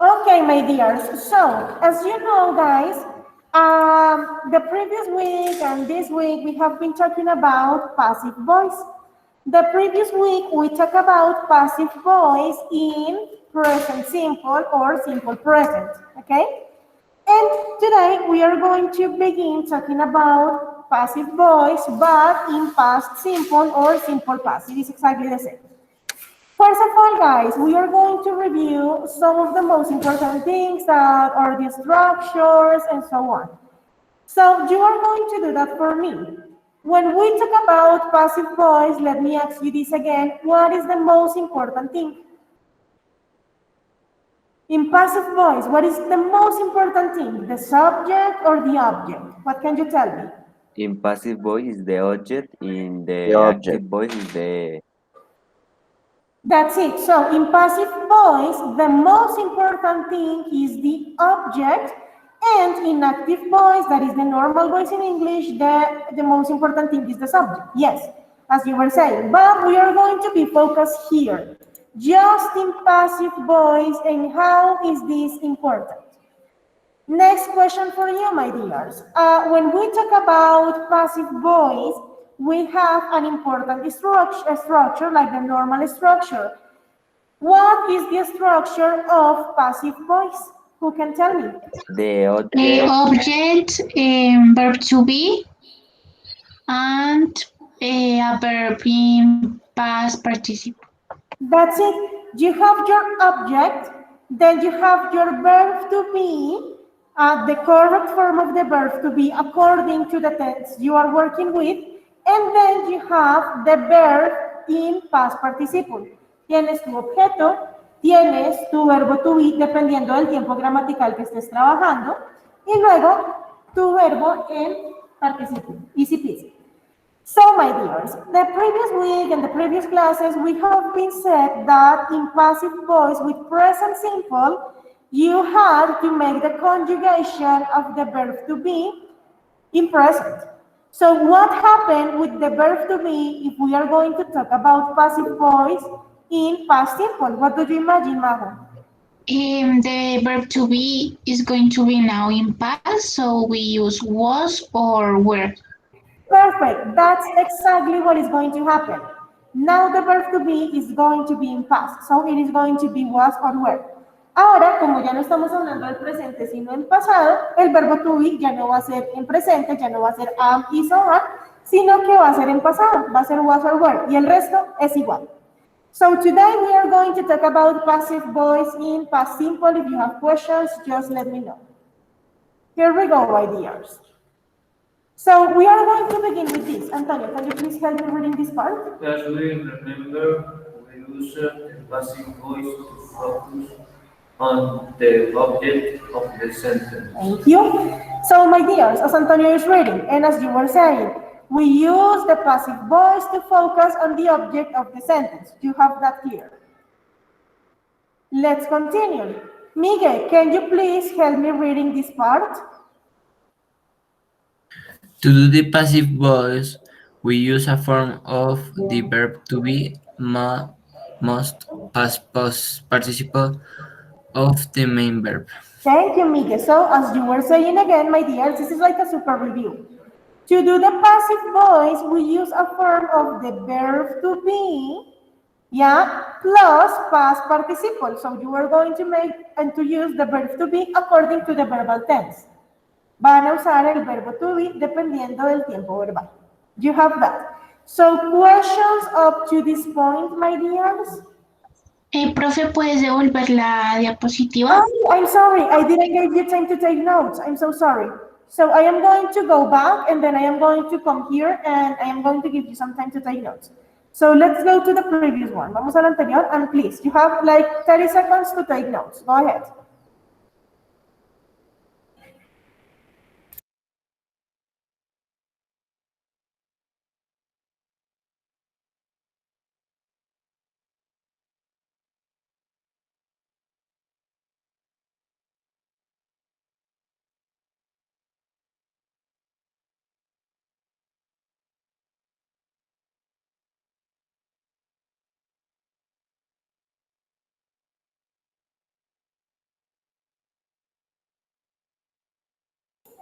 Okay, my dears. So, as you know, guys, the previous week and this week we have been talking about passive voice. The previous week we talked about passive voice in present simple or simple present. Okay? And today we are going to begin talking about passive voice, but in past simple or simple past. It is exactly the same. First of all, guys, we are going to review some of the most important things that are the structures and so on. So you are going to do that for me. When we talk about passive voice, let me ask you this again. What is the most important thing? In passive voice, what is the most important thing? The subject or the object? What can you tell me? In passive voice is the object, in The the active object. voice is the That's it. So in passive voice, the most important thing is the object, and in active voice, that is the normal voice in English, the most important thing is the subject. Yes, as you were saying. But we are going to be focused here, just in passive voice, and how is this important? Next question for you, my dears. When we talk about passive voice, we have an important structure like the normal structure. What is the structure of passive voice? Who can tell me? the A object, object, verb to be, and a verb in past participle. That's it. You have your object, then you have your verb to be, the correct form of the verb to be according to the tense you are working with, and then you have the verb in past participle. Tienes tu objeto, tienes tu verbo to be dependiendo del tiempo gramatical que estés trabajando, y luego tu verbo en participo. Easy peasy. So, my dears, the previous week and the previous classes, we have been said that in passive voice with present simple, you had to make the conjugation of the verb to be in present. So, what happened with the verb to be if we are going to talk about passive voice in past simple? What do you imagine, Majo? The verb to be is going to be now in past, so we use was or were. Perfect. That's exactly what is going to happen. Now the verb to be is going to be in past. So it is going to be was or were. Ahora, como ya no estamos hablando del presente, sino en pasado, el verbo to be ya no va a ser en presente, ya no va a ser am y so on, sino que va a ser en pasado, va a ser was or were. Y el resto es igual. So today we are going to talk about passive voice in past simple. If you have questions, just let me know. Here we go, ideas. So we are going to begin with this. Antonio, can you please help me reading this part? As we remember, we use the passive voice to focus on the object of the sentence. Thank you. So my dears, as Antonio is reading, and as you were saying, we use the passive voice to focus on the object of the sentence. You have that clear. Let's continue. Miguel, can you please help me reading this part? To do the passive voice, we use a form of the verb to be most past participle of the main verb. Thank you, Miguel. So as you were saying again, my dears, this is like a super review. To do the passive voice, we use a form of the verb to be, yeah, plus past participle. So you are going to make and to use the verb to be according to the verbal tense. Van a usar el verbo to be dependiendo del tiempo verbal. You have that. So questions up to this point, my dears? Profe, ¿puedes devolver la diapositiva? Oh, I'm sorry. I didn't give you time to take notes. I'm so sorry. So I am going to go back and then I am going to come here and I am going to give you some time to take notes. So let's go to the previous one. Vamos al anterior and please, you have like 30 seconds to take notes. Go ahead.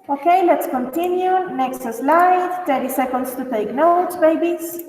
Okay, let's continue. Next slide. 30 seconds to take notes, babies.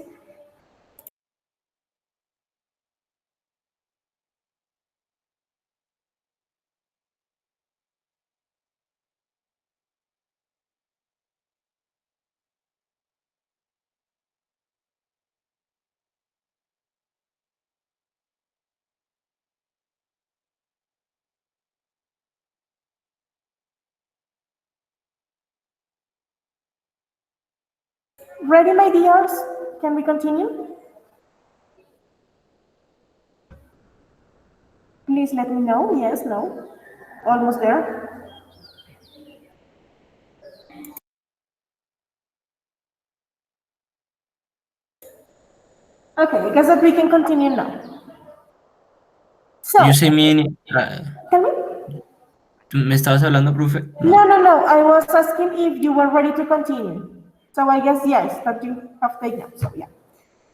Ready, my dears? Can we continue? Please let me know. Yes, no. Almost there. Okay, I guess that we can continue now. So, You say me, tell me. ¿me estabas hablando, profe? No. I was asking if you were ready to continue. So I guess yes, that you have taken notes. So yeah.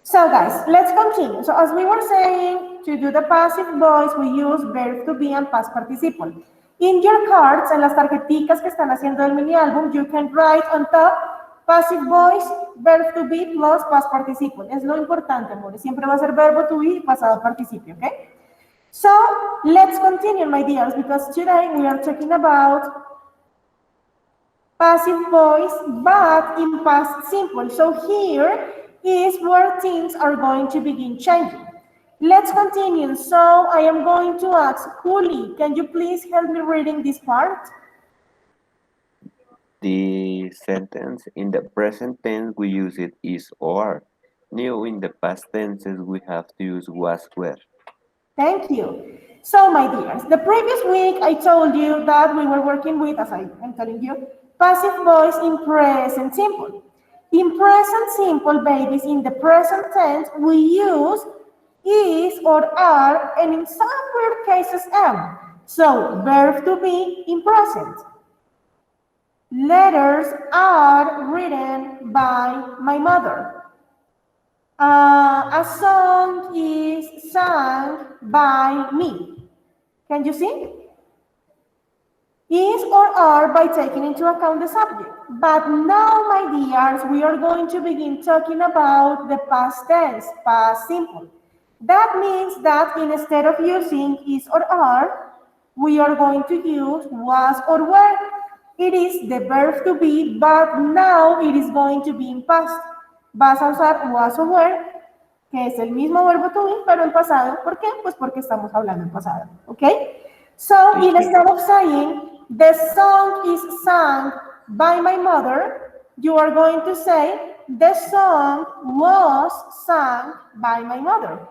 So guys, let's continue. So as we were saying, to do the passive voice, we use verb to be and past participle. In your cards, en las tarjeticas que están haciendo el mini álbum, you can write on top passive voice, verb to be plus past participle. Es lo importante, amores. Siempre va a ser verbo to be y pasado participio, ¿ok? So let's continue, my dears, because today we are talking about passive voice, but in past simple. So here is where things are going to begin changing. Let's continue. So I am going to ask Juli, can you please help me reading this part? The sentence in the present tense we use it is or. New in the past tenses we have to use was were. Thank you. So, my dears, the previous week I told you that we were working with, as I am telling you, passive voice in present simple. In present simple, babies, in the present tense, we use is or are, and in some rare cases, am. So, verb to be in present. Letters are written by my mother. A song is sung by me. Can you see? Is or are by taking into account the subject. But now, my dears, we are going to begin talking about the past tense, past simple. That means that instead of using is or are, we are going to use was or were. It is the verb to be, but now it is going to be in past. Vas a usar was or were, que es el mismo verbo to be, pero en pasado. ¿Por qué? Pues porque estamos hablando en pasado. ¿Ok? So, instead of saying, the song is sung by my mother, you are going to say, the song was sung by my mother.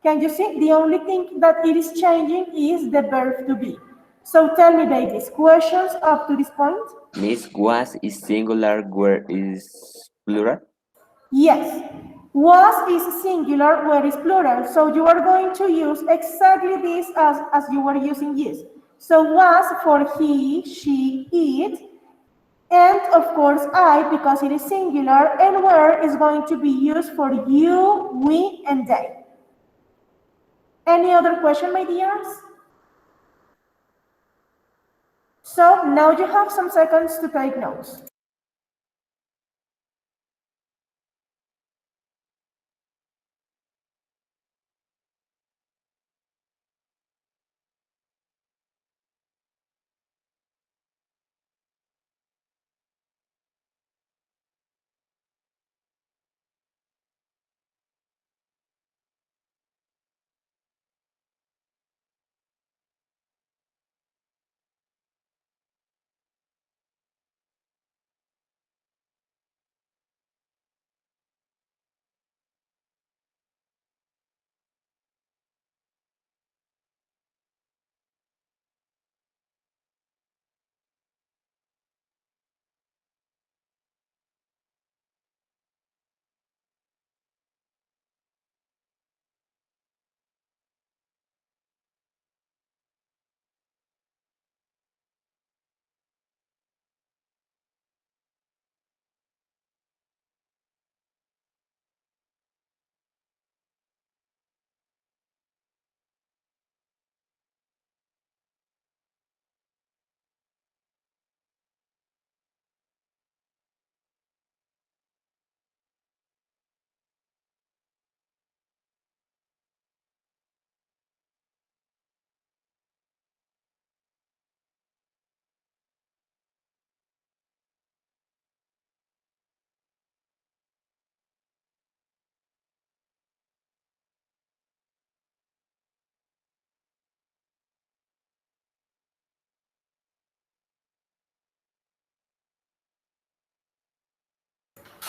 Can you see? The only thing that it is changing is the verb to be. So tell me, babies, questions up to this point? Miss was is singular, were is plural. Yes. Was is singular, where is plural. So you are going to use exactly this as you were using yes. So was for he, she, it. And of course I, because it is singular. And where is going to be used for you, we, and they. Any other question, my dears? So now you have some seconds to take notes.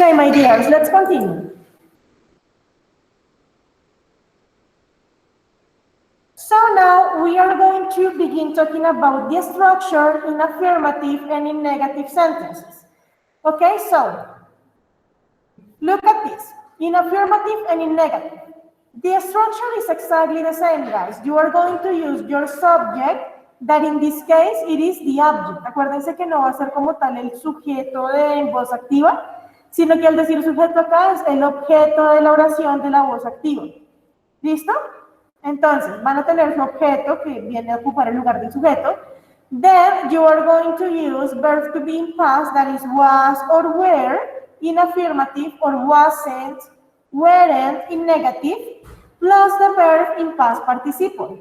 Okay, my dears, let's continue. So now we are going to begin talking about the structure in affirmative and in negative sentences. Okay, so look at this. In affirmative and in negative, the structure is exactly the same, guys. You are going to use your subject, that in this case it is the object. Acuérdense que no va a ser como tal el sujeto de en voz activa, sino que al decir sujeto acá es el objeto de la oración de la voz activa. ¿Listo? Entonces, van a tener su objeto que viene a ocupar el lugar del sujeto. Then you are going to use verb to be in past, that is was or were, in affirmative, or wasn't, weren't in negative, plus the verb in past participle.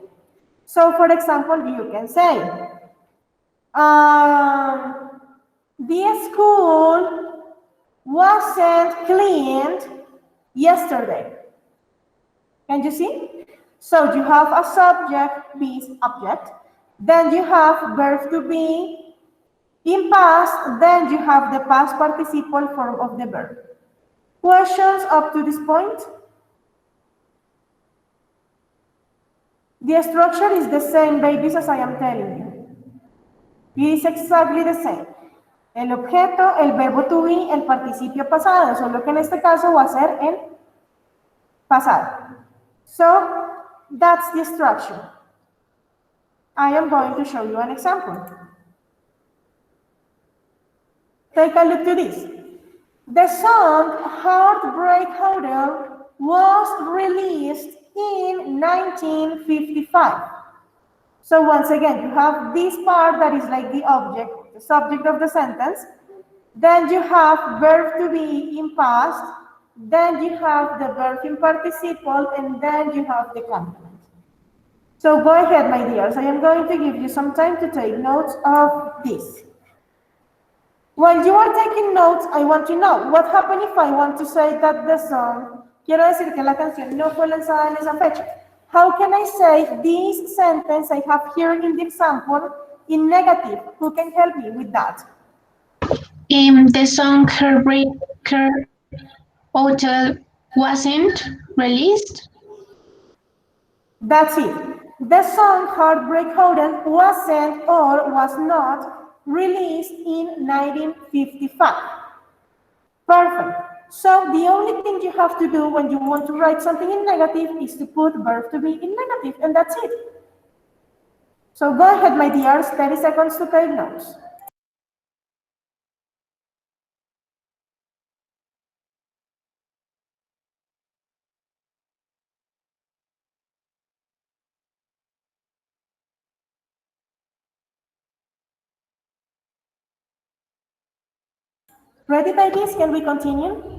So, for example, you can say, the school wasn't cleaned yesterday. Can you see? So you have a subject, be object, then you have verb to be in past, then you have the past participle form of the verb. Questions up to this point? The structure is the same, babies, as I am telling you. It is exactly the same. El objeto, el verbo to be, el participio pasado, solo que en este caso va a ser en pasado. So, that's the structure. I am going to show you an example. Take a look to this. The song Heartbreak Hotel was released in 1955. So once again, you have this part that is like the object, the subject of the sentence. Then you have verb to be in past. Then you have the verb in participle, and then you have the complement. So go ahead, my dears. I am going to give you some time to take notes of this. While you are taking notes, I want to know, what happened if I want to say that the song, quiero decir que la canción no fue lanzada en esa fecha. How can I say this sentence I have here in the example in negative? Who can help me with that? The song Heartbreaker Hotel wasn't released. That's it. The song Heartbreak Hotel wasn't or was not released in 1955. Perfect. So the only thing you have to do when you want to write something in negative is to put verb to be in negative, and that's it. So go ahead, my dears, 30 seconds to take notes. Ready, babies? Can we continue?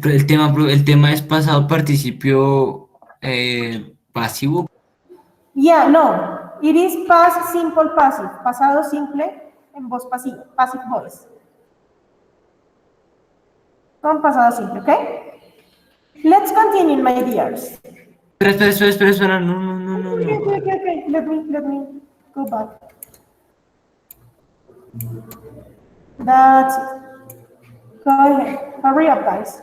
Pero el tema es pasado participio pasivo. Yeah, no. It is past simple passive. Pasado simple en voz pasiva. Passive voice. Con pasado simple, okay? Let's continue, my dears. Espera, no. Okay. Let me go back. That's it. Go ahead. Hurry up, guys.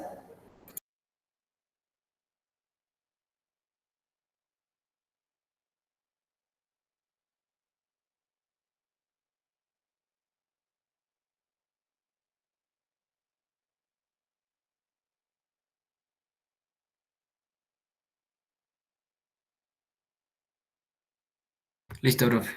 Listo, profe.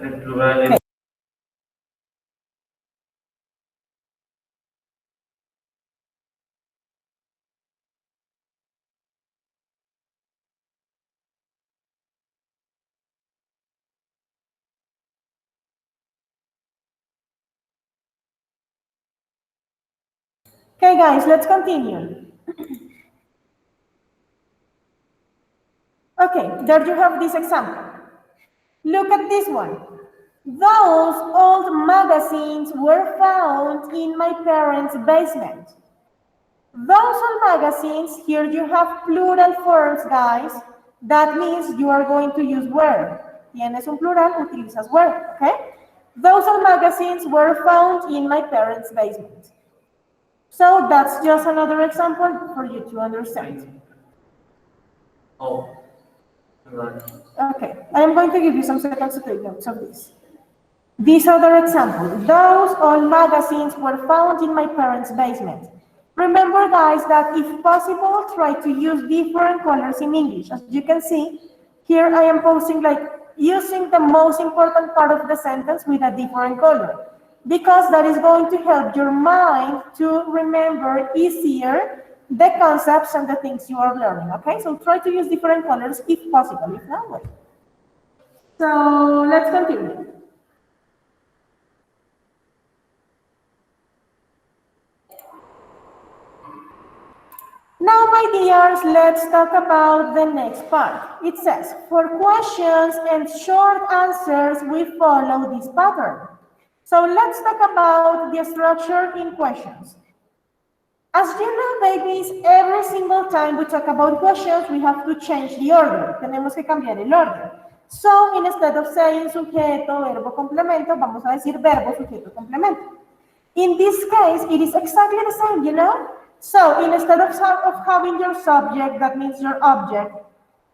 en plural. Okay, guys, let's continue. Okay, there you have this example. Look at this one. Those old magazines were found in my parents' basement. Those old magazines, here you have plural forms, guys. That means you are going to use were. Tienes un plural, utilizas were, okay? Those old magazines were found in my parents' basement. So that's just another example for you to understand. Oh, right. Okay, I am going to give you some seconds to take notes of this. This other example, those old magazines were found in my parents' basement. Remember, guys, that if possible, try to use different colors in English. As you can see, here I am posting like using the most important part of the sentence with a different color, because that is going to help your mind to remember easier the concepts and the things you are learning, okay? So try to use different colors if possible, if not, wait. So let's continue. Now, my dears, let's talk about the next part. It says, for questions and short answers, we follow this pattern. So let's talk about the structure in questions. As you know, babies, every single time we talk about questions, we have to change the order. Tenemos que cambiar el orden. So, instead of saying sujeto, verbo, complemento, vamos a decir verbo, sujeto, complemento. In this case, it is exactly the same, you know? So, instead of having your subject, that means your object,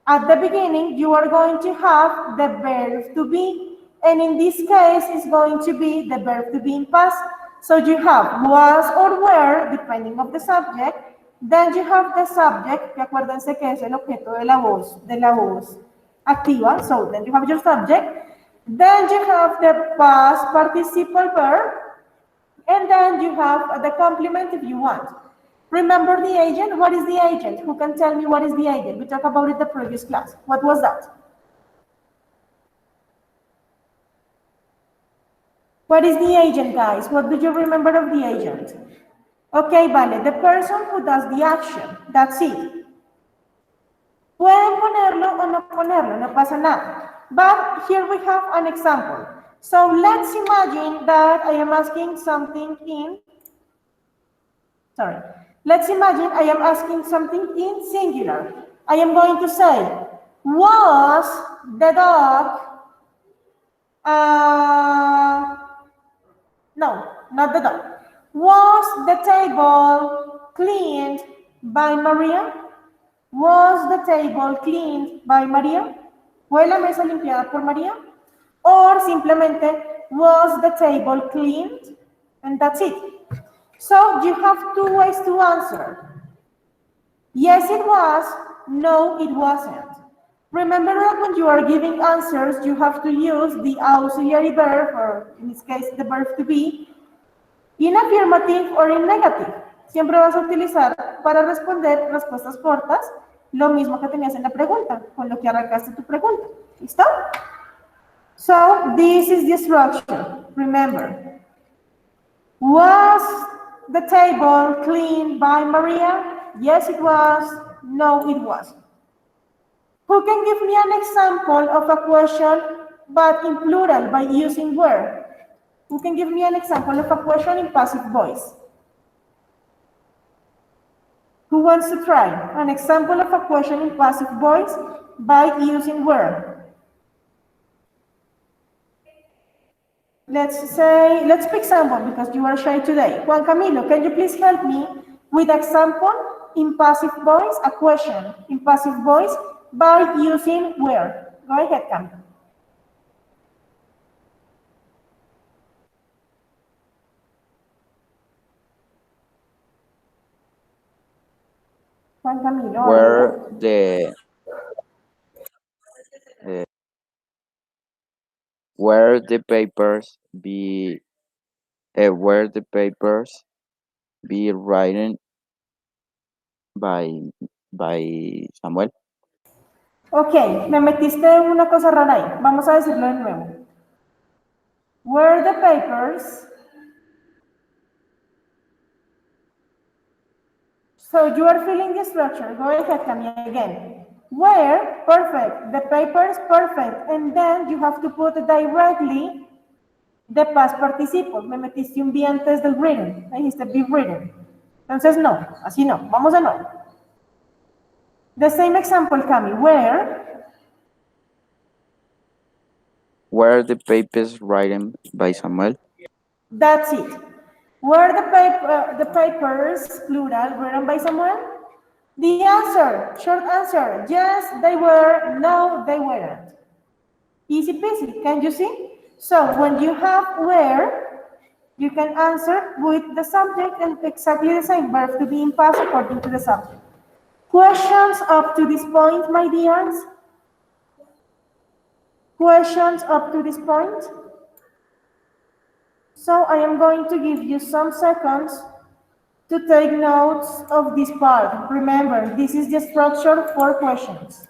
at the beginning, you are going to have the verb to be. And in this case, it's going to be the verb to be in past. So you have was or were, depending on the subject. Then you have the subject, que acuérdense que es el objeto de la voz activa. So then you have your subject. Then you have the past participle verb. And then you have the complement if you want. Remember the agent? What is the agent? Who can tell me what is the agent? We talked about it the previous class. What was that? What is the agent, guys? What do you remember of the agent? Okay, vale, the person who does the action. That's it. Pueden ponerlo o no ponerlo, no pasa nada. But here we have an example. So let's imagine that I am asking something in, let's imagine I am asking something in singular. I am going to say, was the dog, no, not the dog. Was the table cleaned by Maria? Was the table cleaned by Maria? ¿Fue la mesa limpiada por María? Or simplemente, was the table cleaned? And that's it. So you have two ways to answer. Yes, it was. No, it wasn't. Remember that when you are giving answers, you have to use the auxiliary verb, or in this case, the verb to be, in affirmative or in negative. Siempre vas a utilizar para responder respuestas cortas lo mismo que tenías en la pregunta, con lo que arrancaste tu pregunta. ¿Listo? So, this is the structure. Remember. Was the table cleaned by Maria? Yes, it was. No, it wasn't. Who can give me an example of a question, but in plural, by using were? Who can give me an example of a question in passive voice? Who wants to try? An example of a question in passive voice by using were. Let's pick someone because you are shy today. Juan Camilo, can you please help me with example in passive voice, a question in passive voice by using were? Go ahead, Camilo. Juan Camilo. Where the were the papers be were the papers be written by Samuel? Ok, me metiste una cosa rara ahí. Vamos a decirlo de nuevo. Were the papers... So you are filling the structure. Go ahead, Camille, again. Where, perfect. The paper is perfect. And then you have to put directly the past participle. Me metiste un be antes del written. Me dijiste be written. Entonces no, así no. Vamos de nuevo. The same example, Cami. Were the papers written by Samuel? That's it. Were the papers, plural, written by someone? The answer, short answer, yes, they were, no, they weren't. Easy peasy, can you see? So when you have were, you can answer with the subject and exactly the same verb to be in past according to the subject. Questions up to this point, my dears? Questions up to this point? So I am going to give you some seconds to take notes of this part. Remember, this is the structure for questions.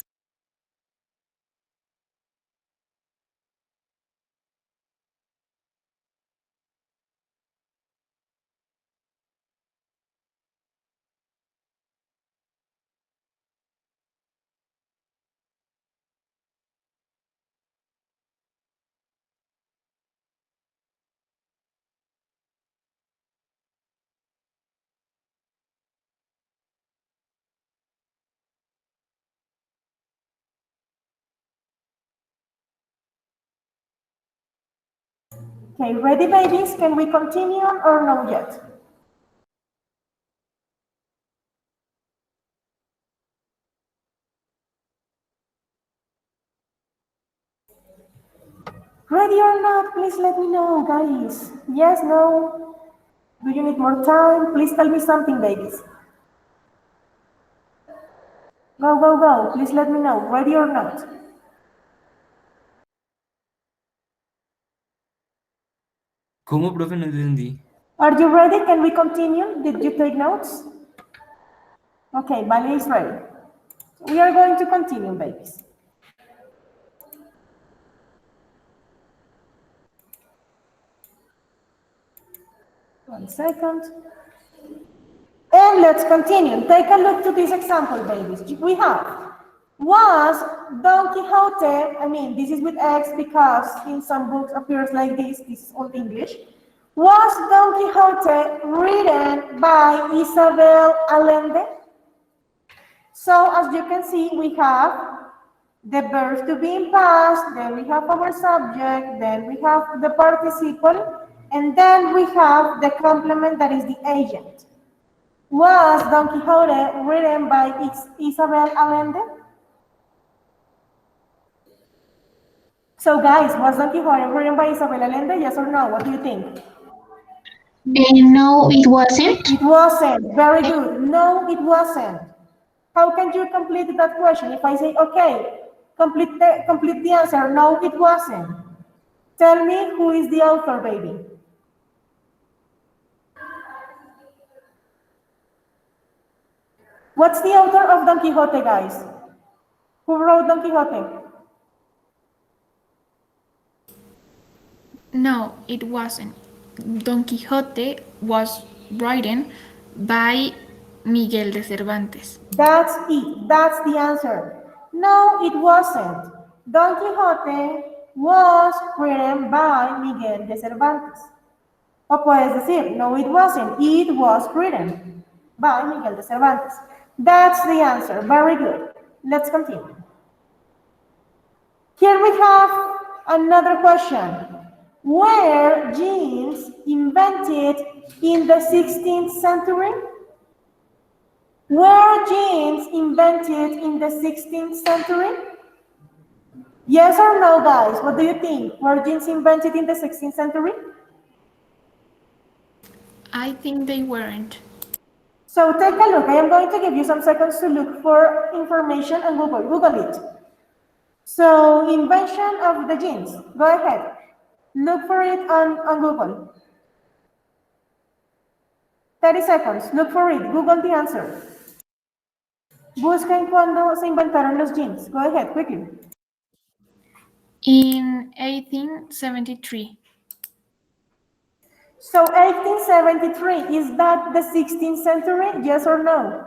Okay, ready, babies? Can we continue or no yet? Ready or not, please let me know, guys. Yes, no? Do you need more time? Please tell me something, babies. Go, go, go. Please let me know, ready or not. ¿Cómo, profe? No entendí. Are you ready? Can we continue? Did you take notes? Okay, Vale is ready. We are going to continue, babies. One second. And let's continue. Take a look to this example, babies. We have, was Don Quixote, I mean, this is with X because in some books appears like this is Old English. Was Don Quixote written by Isabel Allende? So as you can see, we have the verb to be in past, then we have our subject, then we have the participle, and then we have the complement that is the agent. Was Don Quixote written by Isabel Allende? So guys, was Don Quixote written by Isabel Allende, yes or no? What do you think? No, it wasn't. It wasn't. Very good. No, it wasn't. How can you complete that question? If I say, okay, complete the answer. No, it wasn't. Tell me who is the author, baby. What's the author of Don Quixote, guys? Who wrote Don Quixote? No, it wasn't. Don Quixote was written by Miguel de Cervantes. That's it. That's the answer. No, it wasn't. Don Quixote was written by Miguel de Cervantes. O puedes decir, no, it wasn't. It was written by Miguel de Cervantes. That's the answer. Very good. Let's continue. Here we have another question. Were jeans invented in the 16th century? Were jeans invented in the 16th century? Yes or no, guys? What do you think? Were jeans invented in the 16th century? I think they weren't. So take a look. I am going to give you some seconds to look for information and Google it. So invention of the jeans. Go ahead. Look for it on Google. 30 seconds. Look for it. Google the answer. Busquen cuándo se inventaron los jeans. Go ahead, quickly. In 1873. So 1873, is that the 16th century? Yes or no?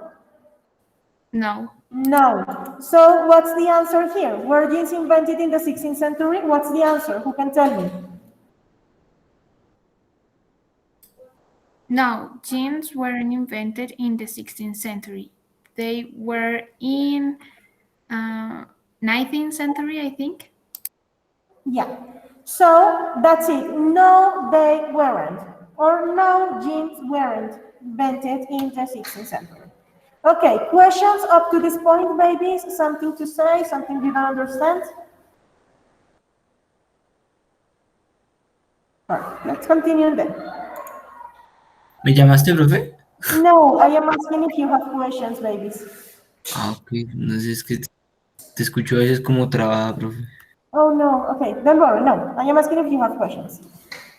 No. No. So what's the answer here? Were jeans invented in the 16th century? What's the answer? Who can tell me? No, jeans weren't invented in the 16th century. They were in 19th century, I think. Yeah. So that's it. No, they weren't. Or no, jeans weren't invented in the 16th century. Okay, questions up to this point, babies? Something to say? Something you don't understand? All right, let's continue then. ¿Me llamaste, profe? No, I am asking if you have questions, babies. Ah, ok. No sé, es que te escucho a veces como trabada, profe. Oh no, okay, don't worry, no. I am asking if you have questions.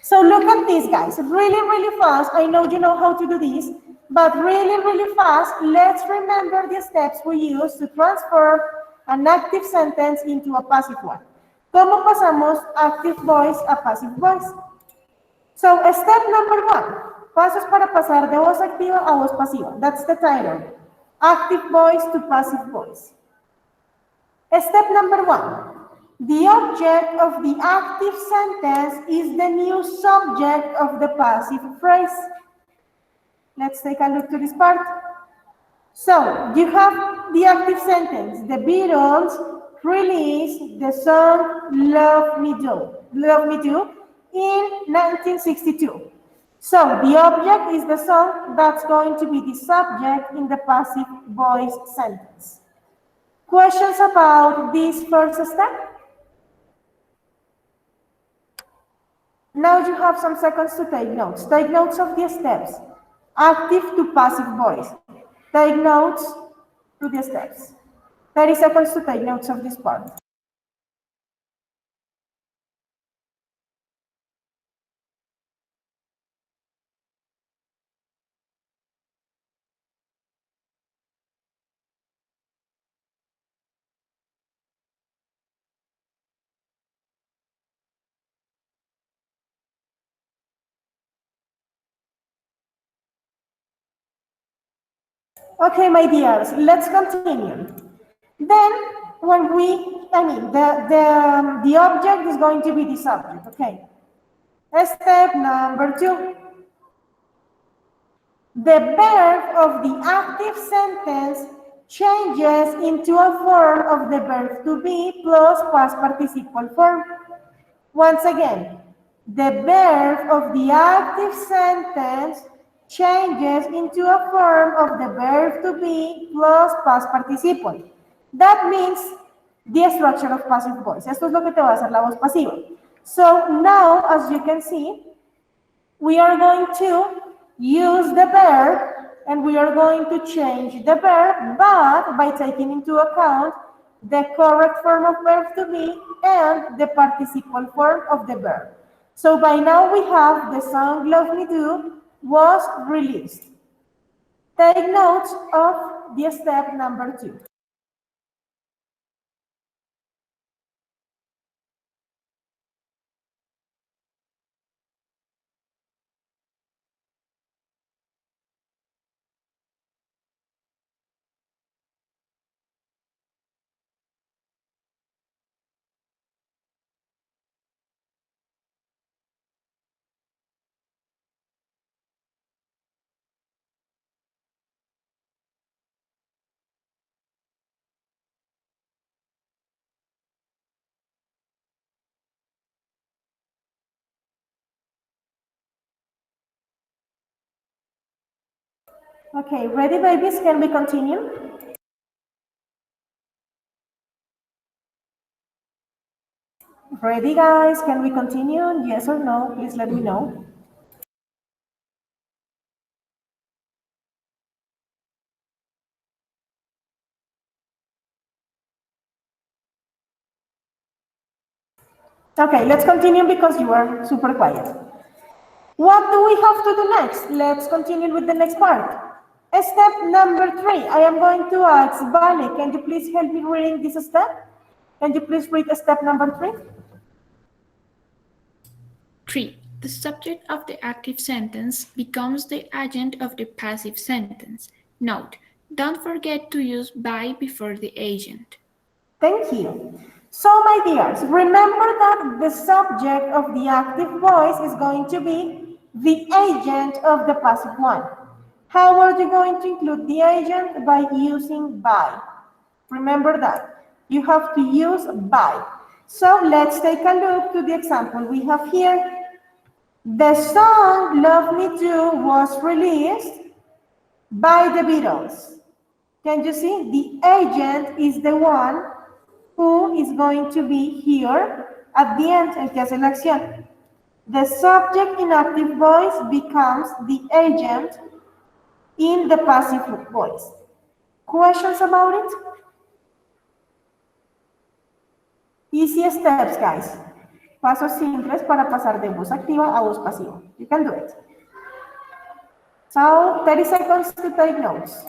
So look at this, guys. Really, really fast. I know you know how to do this, but really, really fast, let's remember the steps we use to transfer an active sentence into a passive one. ¿Cómo pasamos active voice a passive voice? So step number one, pasos para pasar de voz activa a voz pasiva. That's the title. Active voice to passive voice. Step number one, the object of the active sentence is the new subject of the passive phrase. Let's take a look to this part. So you have the active sentence. The Beatles released the song Love Me Do in 1962. So the object is the song that's going to be the subject in the passive voice sentence. Questions about this first step? Now you have some seconds to take notes. Take notes of the steps. Active to passive voice. Take notes to the steps. 30 seconds to take notes of this part. Okay, my dears, let's continue. Then, the object is going to be the subject, okay? Step number two. The verb of the active sentence changes into a form of the verb to be plus past participle form. Once again, the verb of the active sentence changes into a form of the verb to be plus past participle. That means the structure of passive voice. Esto es lo que te va a hacer la voz pasiva. So now, as you can see, we are going to use the verb and we are going to change the verb, but by taking into account the correct form of verb to be and the participle form of the verb. So by now we have the song Love Me Do was released. Take notes of the step number two. Okay, ready, babies? Can we continue? Ready, guys? Can we continue? Yes or no? Please let me know. Okay, let's continue because you are super quiet. What do we have to do next? Let's continue with the next part. Step number 3. I am going to ask Vale, can you please help me reading this step? Can you please read step number 3? 3. The subject of the active sentence becomes the agent of the passive sentence. Note, don't forget to use by before the agent. Thank you. So, my dears, remember that the subject of the active voice is going to be the agent of the passive one. How are you going to include the agent? By using by. Remember that. You have to use by. So, let's take a look to the example we have here. The song Love Me Do was released by the Beatles. Can you see? The agent is the one who is going to be here at the end, el que hace la acción. The subject in active voice becomes the agent in the passive voice. Questions about it? Easy steps, guys. Pasos simples para pasar de voz activa a voz pasiva. You can do it. So, 30 seconds to take notes.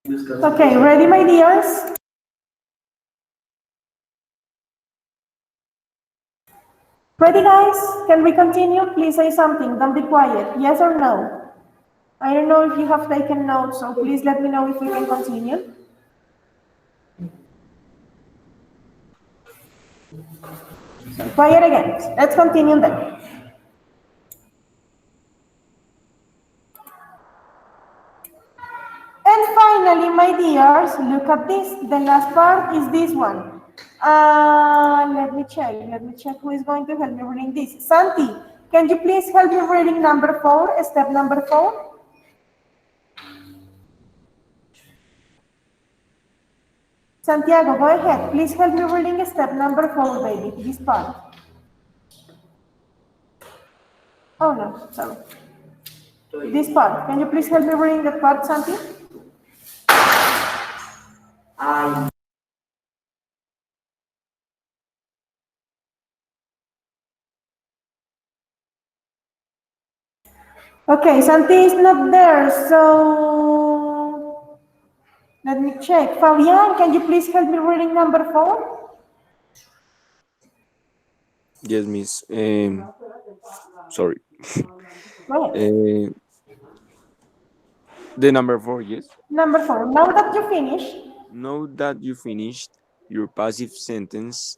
Okay, ready, my dears? Ready, guys? Can we continue? Please say something. Don't be quiet. Yes or no? I don't know if you have taken notes, so please let me know if we can continue. So, quiet again. Let's continue then. And finally, my dears, look at this. The last part is this one. Let me check who is going to help me reading this. Santi, can you please help me reading number 4, step number 4? Santiago, go ahead. Please help me reading step number 4, baby, this part. Oh no, sorry. This part. Can you please help me reading that part, Santi? Okay, Santi is not there, so let me check. Fabian, can you please help me reading number 4? Yes, miss. Sorry. Go ahead. The number 4, yes. Number 4. Now that you finish, Now that you finished your passive sentence,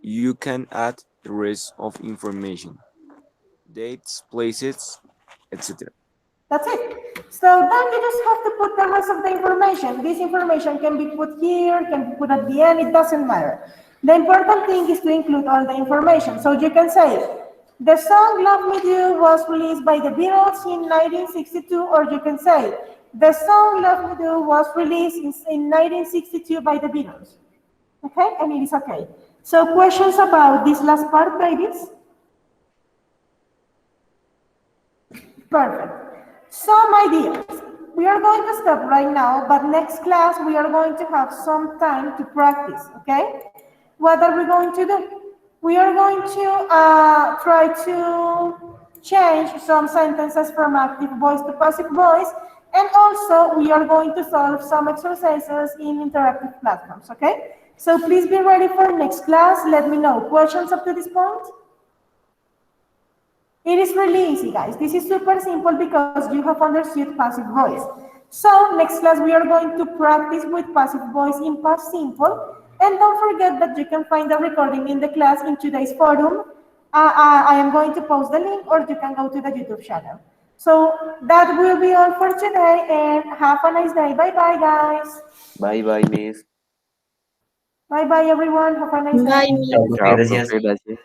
you can add the rest of information. Dates, places, etc. that's it. So then you just have to put the rest of the information. This information can be put here, can be put at the end, it doesn't matter. The important thing is to include all the information. So you can say, the song Love Me Do was released by the Beatles in 1962, or you can say, the song Love Me Do was released in 1962 by the Beatles. Okay, and it is okay. So questions about this last part, babies? Perfect. So, my dears, we are going to stop right now, but next class we are going to have some time to practice, okay? What are we going to do? We are going to try to change some sentences from active voice to passive voice, and also we are going to solve some exercises in interactive platforms, okay? So please be ready for next class. Let me know. Questions up to this point? It is really easy, guys. This is super simple because you have understood passive voice. So next class, we are going to practice with passive voice in past simple. And don't forget that you can find the recording in the class in today's forum I am going to post the link, or you can go to the YouTube channel. So that will be all for today, and have a nice day. Bye bye, guys. Bye bye, Miss. Bye bye, everyone. Have a nice Bye, day. Miss. Chao, Gracias. profe, gracias.